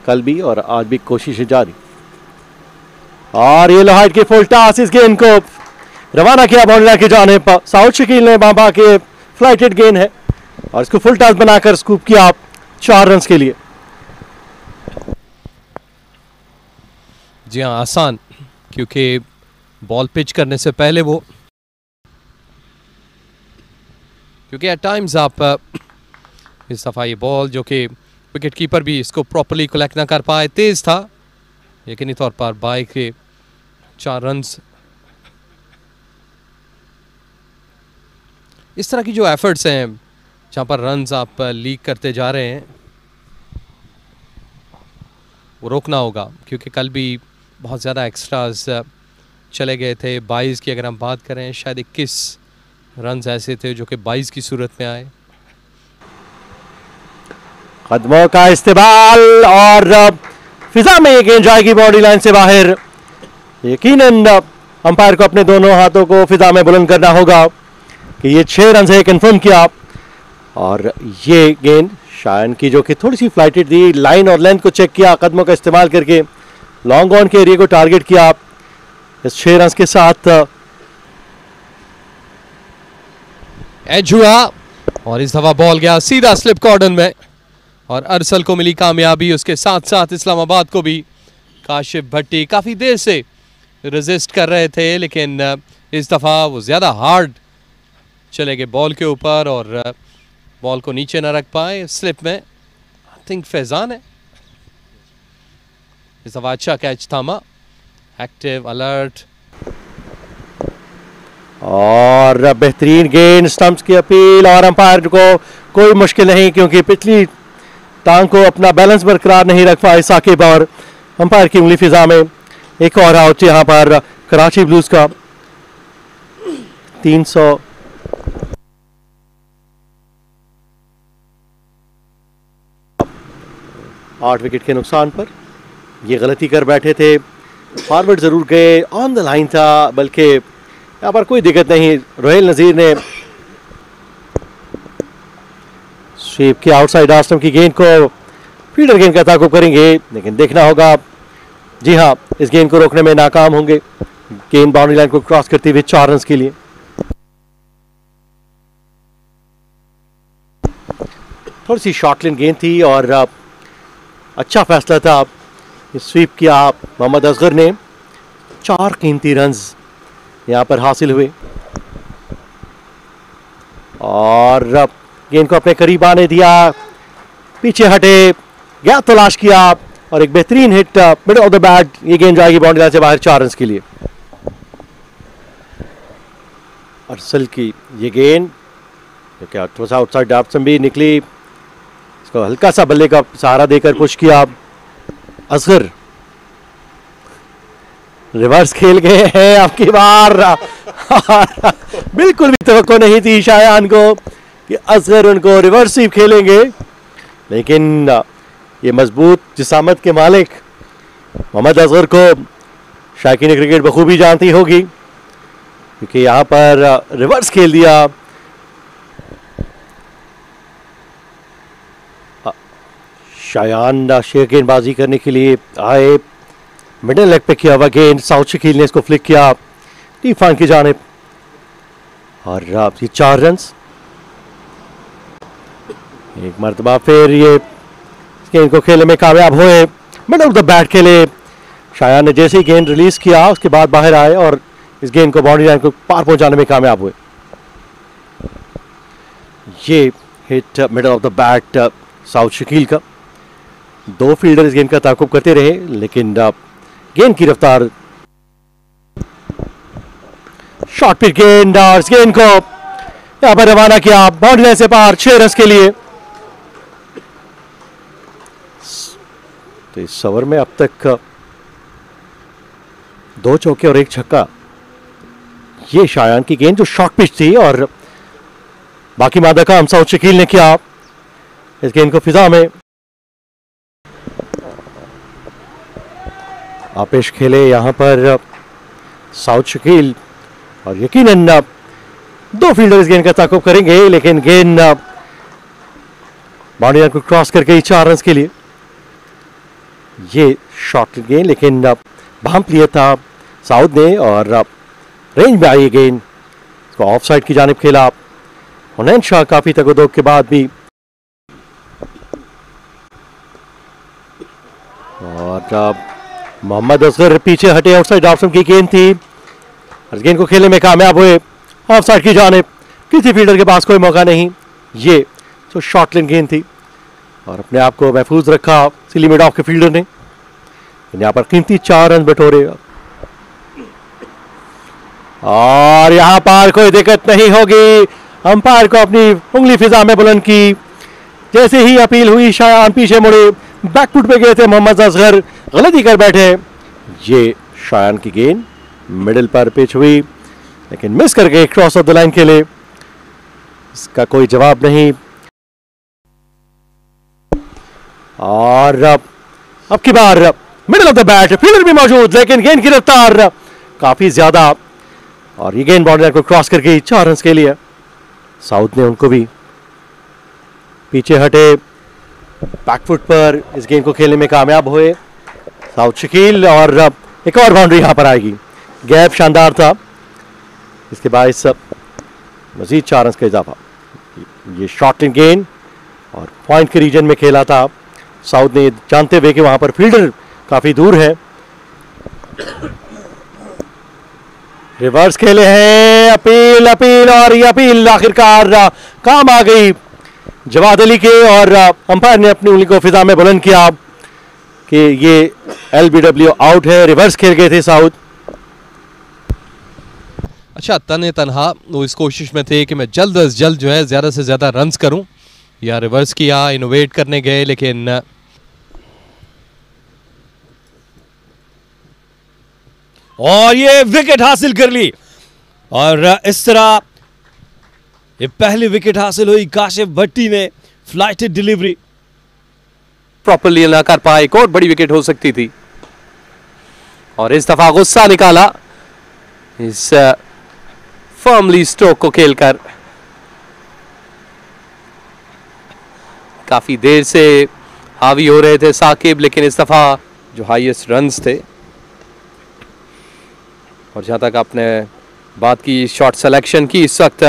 कल भी और आज भी कोशिशें जारी। और ये लोहाइट की फुल टॉस, इस गेंद को रवाना किया बाउंड्री की जानिब। साउथ शकील ने बाबा के फ्लाइटेड गेंद है और इसको फुल टॉस बनाकर स्कूप किया 4 रन के लिए। जी हाँ, आसान, क्योंकि बॉल पिच करने से पहले वो, क्योंकि एट टाइम्स आप इस दफ़ा ये बॉल जो कि विकेट कीपर भी इसको प्रॉपर्ली कलेक्ट ना कर पाए, तेज था, यकीनी तौर पर बाई के 4 रन्स। इस तरह की जो एफर्ट्स हैं जहाँ पर रन्स आप लीक करते जा रहे हैं, वो रोकना होगा, क्योंकि कल भी बहुत ज़्यादा एक्स्ट्रास चले गए थे। 22 की अगर हम बात करें, शायद 21 रन्स ऐसे थे जो कि 22 की सूरत में आए। कदमों का इस्तेमाल और फिजा में ये गेंद जाएगी बाउंड्री लाइन से बाहर। यकीनन अंपायर को अपने दोनों हाथों को फिजा में बुलंद करना होगा कि ये 6 रन है, कंफर्म किया। और ये गेंद शायन की जो कि थोड़ी सी फ्लाइटेड थी, लाइन और लेंथ को चेक किया, कदमों का इस्तेमाल करके लॉन्ग ऑन के एरिया को टारगेट किया इस 6 रन के साथ। एज हुआ और इस दफा बॉल गया सीधा स्लिप कॉर्डर में और अरसल को मिली कामयाबी। उसके साथ साथ इस्लामाबाद को भी। काशिफ भट्टी काफ़ी देर से रेजिस्ट कर रहे थे, लेकिन इस दफ़ा वो ज़्यादा हार्ड चले गए बॉल के ऊपर और बॉल को नीचे न रख पाए स्लिप में। आई थिंक फैजान है इस दफ़ा, अच्छा कैच थामा, एक्टिव, अलर्ट और बेहतरीन गेंद, स्टंप्स की अपील और अंपायर को कोई मुश्किल नहीं, क्योंकि पिछली टांग को अपना बैलेंस बरकरार नहीं रख पाए साकिब और अंपायर की उंगली फिजा में। एक और आउट यहाँ पर कराची ब्लूज का। 308 विकेट के नुकसान पर ये गलती कर बैठे थे। फॉरवर्ड जरूर गए, ऑन द लाइन था, बल्कि यहाँ पर कोई दिक्कत नहीं। रोहेल नजीर ने स्वीप की आउटसाइड आस्टम की गेंद को फील्डर गेंद का ताकुब करेंगे, लेकिन देखना होगा। जी हाँ, इस गेंद को रोकने में नाकाम होंगे। गेंद बाउंड्री लाइन को क्रॉस करते हुए 4 रन के लिए। थोड़ी सी शॉर्टलाइन गेंद थी और अच्छा फैसला था। स्वीप किया मोहम्मद असगर ने। 4 कीमती रन्स यहाँ पर हासिल हुए और गेंद को अपने करीब आने दिया, पीछे हटे, गैप तलाश किया और एक बेहतरीन hit middle of the bat. ये गेंद जाएगी बाउंड्री लाइन से बाहर 4 रन के लिए। अरसल की ये गेंद क्या थोड़ा सा आउटसाइड ऑप्शन भी निकली, इसको हल्का सा बल्ले का सहारा देकर पुश किया। असगर रिवर्स खेल गए हैं आपकी बार। बिल्कुल भी तवक्को नहीं थी शायान को कि असगर उनको रिवर्स स्वीप खेलेंगे, लेकिन ये मजबूत जिसामत के मालिक मोहम्मद असगर को शायकीन क्रिकेट बखूबी जानती होगी, क्योंकि यहाँ पर रिवर्स खेल दिया। शायान शेर गेंदबाजी करने के लिए आए, मिडिल लेग पे किया हुआ गेंद, साउथ शकील ने इसको फ्लिक किया टीफान की जानिब और ये 4 रन। एक मरतबा फिर ये गेंद को खेलने में कामयाब हुए, मिडल ऑफ द बैट खेले। शायान ने जैसे ही गेंद रिलीज किया उसके बाद बाहर आए और इस गेंद को बाउंड्री लाइन को पार पहुंचाने में कामयाब हुए। ये hit middle of the bat south Shakeel का। 2 फील्डर इस गेंद का ताकुब करते रहे, लेकिन गेंद की रफ्तार, शॉर्ट पिच गेंद और इस गेंद को यहां पर रवाना किया बाउंड्री लाइन से पार 6 रन के लिए। तो इस ओवर में अब तक 2 चौके और 1 छक्का। ये शायान की गेंद जो शॉर्ट पिच थी और बाकी मादा काम साउथ शकील ने किया। इस गेंद को फिजा में आपेश खेले यहां पर साउथ शकील और यकीनन 2 फील्डर इस गेंद का ताकुब करेंगे, लेकिन गेंद बाउंड्री लाइन को क्रॉस करके 4 रन के लिए। ये शॉर्ट गेंद, लेकिन भांप लिया था साउथ ने और रेंज में आई गेंद, इसको ऑफ साइड की जानिब खेला। हुनैन शाह काफी तगदोग के बाद भी, और मोहम्मद असगर पीछे हटे, आउटसाइड ऑप्शन की गेंद थी, इस गेंद को खेलने में कामयाब हुए ऑफ साइड की जानिब। किसी फील्डर के पास कोई मौका नहीं, ये तो शॉर्ट लेन गेंद थी और अपने आप को महफूज रखा सिली मिड ऑफ के फील्डर ने। यहाँ पर कीमती 4 रन बटोरे और यहाँ पर कोई दिक्कत नहीं होगी। अंपायर को अपनी उंगली फिजा में बुलंद की, जैसे ही अपील हुई शायान पीछे मुड़े, बैकफुट पे गए थे मोहम्मद असगर, गलती कर बैठे। ये शायान की गेंद मिडिल पर पिच हुई, लेकिन मिस कर गए, क्रॉस ऑफ द लाइन के लिए, इसका कोई जवाब नहीं। और अब की बार middle of the bat, fielder भी मौजूद, लेकिन गेंद की रफ्तार काफी ज्यादा और ये गेंद बाउंड्री को क्रॉस कर गई 4 रन के लिए। साउथ ने उनको भी पीछे हटे, बैकफुट पर इस गेंद को खेलने में कामयाब हुए साउथ शकील, और एक और बाउंड्री यहां पर आएगी। गैप शानदार था, इसके बाद इस मजीद 4 रन का इजाफा। ये शॉर्ट इन गेंद और पॉइंट के रीजन में खेला था साउथ ने, जानते हुए कि वहां पर फील्डर काफी दूर है। रिवर्स खेले हैं, अपील अपील, और ये अपील आखिरकार काम आ गई जवाद अली के, और अंपायर ने अपनी उंगली को फिजा में बुलंद किया कि ये LBW आउट है। रिवर्स खेल गए थे साउथ। अच्छा, तने तनहा वो इस कोशिश में थे कि मैं जल्द अज जल्द जो है ज्यादा से ज्यादा रन्स करूं, या रिवर्स किया, इनोवेट करने गए, लेकिन और ये विकेट हासिल कर ली, और इस तरह ये पहली विकेट हासिल हुई काशिफ भट्टी ने। फ्लाइटेड डिलीवरी प्रॉपरली ना कर पाए, एक और बड़ी विकेट हो सकती थी, और इस दफा गुस्सा निकाला इस फर्मली स्ट्रोक को खेलकर। काफी देर से हावी हो रहे थे साकिब, लेकिन इस दफा जो हाईएस्ट रन्स थे, और जहां तक आपने बात की शॉट सिलेक्शन की, इस वक्त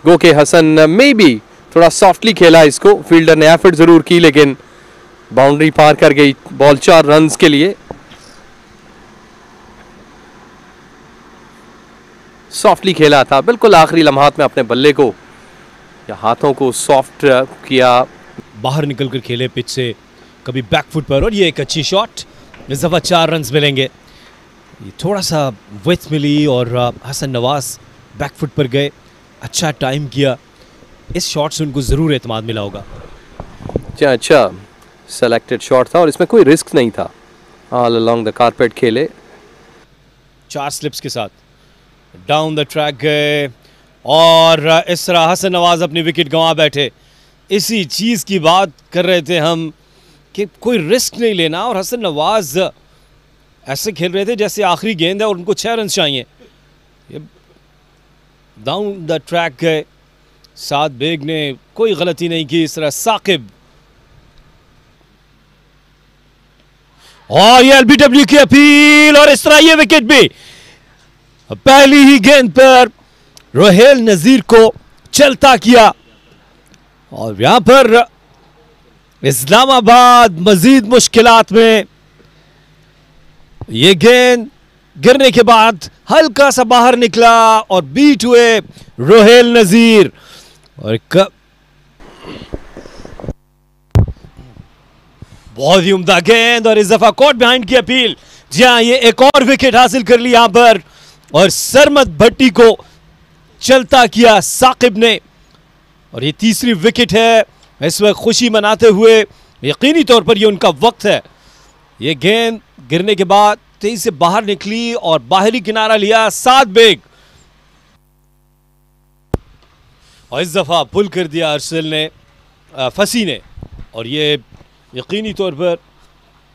गो के हसन में भी थोड़ा सॉफ्टली खेला इसको, फील्डर ने एफर्ट जरूर की, लेकिन बाउंड्री पार कर गई बॉल 4 रन्स के लिए। सॉफ्टली खेला था, बिल्कुल आखिरी लम्हात में अपने बल्ले को या हाथों को सॉफ्ट किया, बाहर निकलकर खेले पिच से, कभी बैकफुट पर, और ये एक अच्छी शॉट। इस दफा 4 रन मिलेंगे। ये थोड़ा सा विड्थ मिली और हसन नवाज बैकफुट पर गए, अच्छा टाइम किया, इस शॉट से उनको ज़रूर एतमाद मिला होगा। अच्छा सेलेक्टेड शॉट था और इसमें कोई रिस्क नहीं था, ऑल अलोंग द कारपेट खेले। 4 स्लिप्स के साथ डाउन द ट्रैक गए, और इस तरह हसन नवाज अपनी विकेट गंवा बैठे। इसी चीज़ की बात कर रहे थे हम कि कोई रिस्क नहीं लेना, और हसन नवाज ऐसे खेल रहे थे जैसे आखिरी गेंद है और उनको 6 रन चाहिए। डाउन द ट्रैक गए, साद बेग ने कोई गलती नहीं की। इस तरह साकिब, और ये LBW की अपील, और इस तरह ये विकेट भी पहली ही गेंद पर रोहेल नजीर को चलता किया, और यहां पर इस्लामाबाद मजीद मुश्किलात में। ये गेंद गिरने के बाद हल्का सा बाहर निकला और बीट हुए रोहेल नजीर, और बहुत ही उम्दा गेंद, और इस दफा कोर्ट बिहाइंड की अपील। जी हाँ, ये एक और विकेट हासिल कर ली यहां पर, और सरमद भट्टी को चलता किया साकिब ने, और ये तीसरी विकेट है। इस वक्त खुशी मनाते हुए, यकीनी तौर पर ये उनका वक्त है। ये गेंद गिरने के बाद तेजी से बाहर निकली और बाहरी किनारा लिया साद बेग, और इस दफा पुल कर दिया अरसल ने, फसी ने, और ये यकीनी तौर पर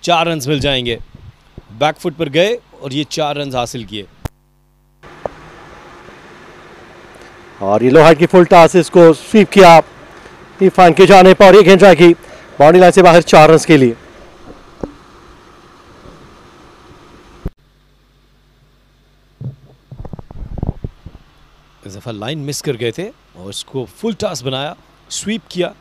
4 रन मिल जाएंगे। बैकफुट पर गए और ये 4 रन हासिल किए। और ये लोहार की फुल टॉस, इसको स्वीप किया इरफान के जाने पर, एक गेंद की बाउंड्री लाइन से बाहर 4 रन के लिए। इस दफा लाइन मिस कर गए थे और उसको फुल टॉस बनाया, स्वीप किया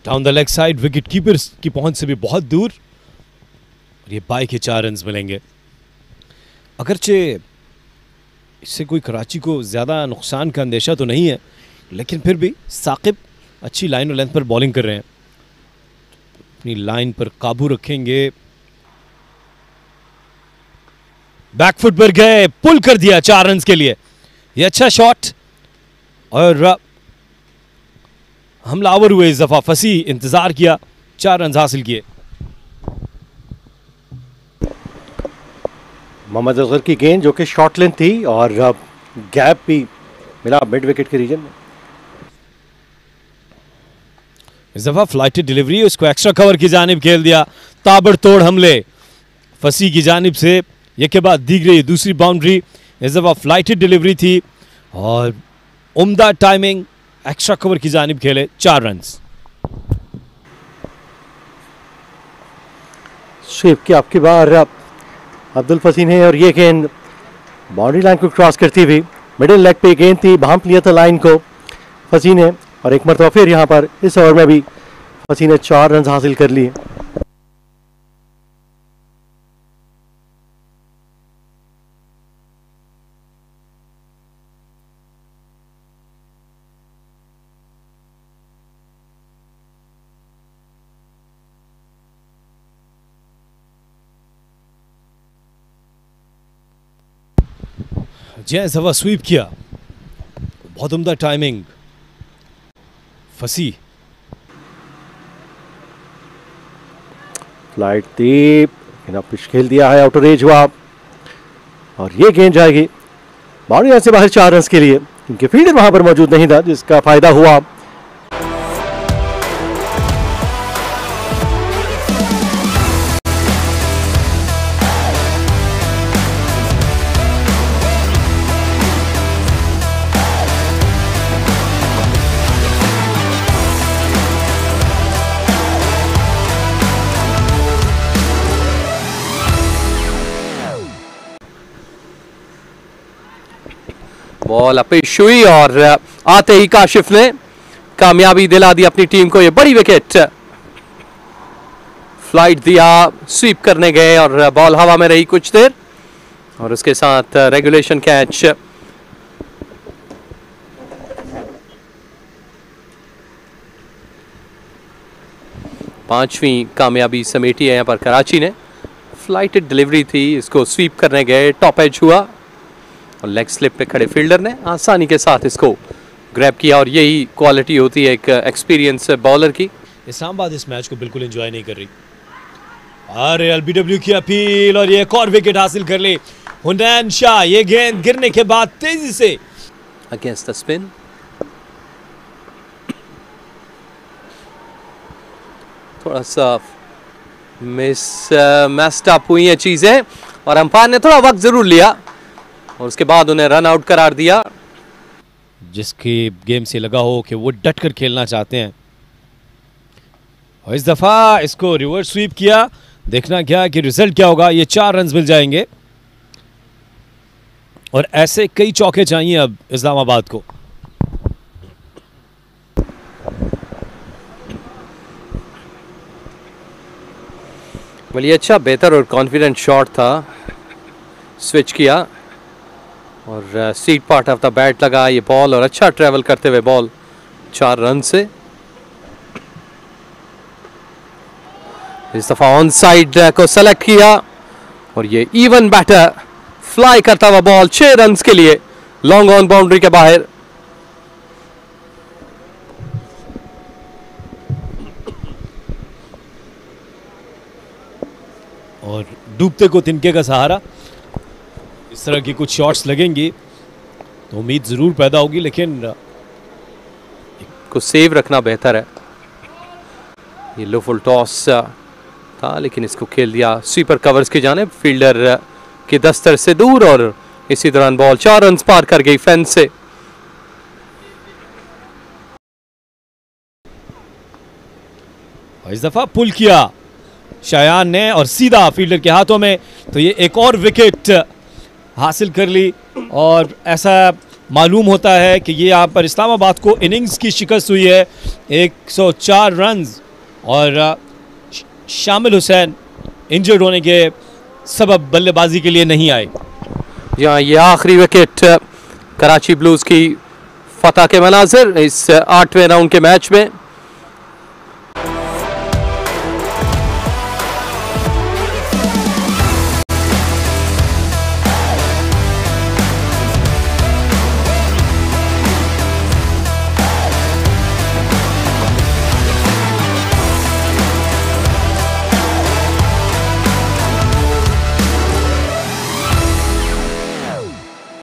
down the leg side, wicket keeper की पहुंच से भी बहुत दूर। और ये बाई के 4 रन मिलेंगे। अगरचे इससे कोई कराची को ज्यादा नुकसान का अंदेशा तो नहीं है, लेकिन फिर भी साकिब अच्छी लाइन और लेंथ पर बॉलिंग कर रहे हैं, अपनी लाइन पर काबू रखेंगे। बैकफुट पर गए, पुल कर दिया 4 रन के लिए। ये अच्छा शॉट और हमलावर हुए इस दफा। फसी इंतजार किया, 4 रन हासिल किए। मोहम्मद असगर की गेंद जो कि शॉर्ट लेंथ थी और गैप भी मिला मिड विकेट के रीजन में। इस दफा फ्लाइटेड डिलीवरी, उसको एक्स्ट्रा कवर की जानिब खेल दिया। ताबड़तोड़ हमले फसी की जानिब से, ये के बाद दी गई दूसरी बाउंड्री। इस दफा फ्लाइटेड डिलीवरी थी और उम्दा टाइमिंग, एक्स्ट्रा कवर की जानिब खेले, 4 रन। स्वीप की आपकी बार अब्दुल फसी ने और ये गेंद बाउंड्री लाइन को क्रॉस करती हुई मिडिल लेग पे गेंद थी, भांप लिया था लाइन को फसी ने और एक मरतबा फिर यहाँ पर इस ओवर में भी फसी ने 4 रन हासिल कर लिए। इस दफा स्वीप किया, बहुत उम्दा टाइमिंग। फसी फ्लाइट थी, पिच खेल दिया है, आउटर एज हुआ और ये गेंद जाएगी बाउंड्री लाइन से बाहर 4 रन के लिए, क्योंकि फील्डर वहां पर मौजूद नहीं था जिसका फायदा हुआ। बॉल अपेश हुई और आते ही काशिफ ने कामयाबी दिला दी अपनी टीम को। ये बड़ी विकेट, फ्लाइट दिया, स्वीप करने गए और बॉल हवा में रही कुछ देर और उसके साथ रेगुलेशन कैच। पांचवी कामयाबी समेटी है यहाँ पर कराची ने। फ्लाइटेड डिलीवरी थी, इसको स्वीप करने गए, टॉप एज हुआ और लेग स्लिप पे खड़े फील्डर ने आसानी के साथ इसको ग्रैब किया और यही क्वालिटी होती है एक एक्सपीरियंस बॉलर की। इस्लामाबाद इस मैच को बिल्कुल एंजॉय नहीं कर रही। अरे एलबीडब्ल्यू की अपील और ये एक और विकेट हासिल कर ली हुनैन शाह। ये गेंद गिरने के बाद तेजी से अगेंस्ट द स्पिन, थोड़ा सा मैस्ड अप हुई है चीजें और अंपायर ने थोड़ा वक्त जरूर लिया और उसके बाद उन्हें रन आउट करार दिया। जिसकी गेम से लगा हो कि वो डट कर खेलना चाहते हैं और इस दफा इसको रिवर्स स्वीप किया। देखना क्या कि रिजल्ट क्या होगा। ये 4 रन मिल जाएंगे और ऐसे कई चौके चाहिए अब इस्लामाबाद को। बल्कि अच्छा बेहतर और कॉन्फिडेंट शॉट था, स्विच किया और seat part of the bat लगा ये बॉल और अच्छा ट्रेवल करते हुए बॉल 4 रन से। इस दफा ऑन साइड को सेलेक्ट किया और ये इवन बैटर फ्लाई करता हुआ बॉल 6 रन के लिए लॉन्ग ऑन बाउंड्री के बाहर। और डूबते को तिनके का सहारा, इस तरह की कुछ शॉट्स लगेंगी तो उम्मीद जरूर पैदा होगी, लेकिन को सेव रखना बेहतर है। ये लो फुल टॉस था लेकिन इसको खेल दिया स्वीपर कवर्स की जानिब, फील्डर के दस्तर से दूर और इसी दौरान बॉल 4 रन पार कर गई फेंस से। इस दफा पुल किया शायान ने और सीधा फील्डर के हाथों में, तो ये एक और विकेट हासिल कर ली और ऐसा मालूम होता है कि ये यहाँ पर इस्लामाबाद को इनिंग्स की शिकस्त हुई है 104 रन्स और शामिल हुसैन इंजर्ड होने के सबब बल्लेबाजी के लिए नहीं आए। यहाँ ये आखिरी विकेट कराची ब्लूज की फतह के मनाजिर इस 8वें राउंड के मैच में।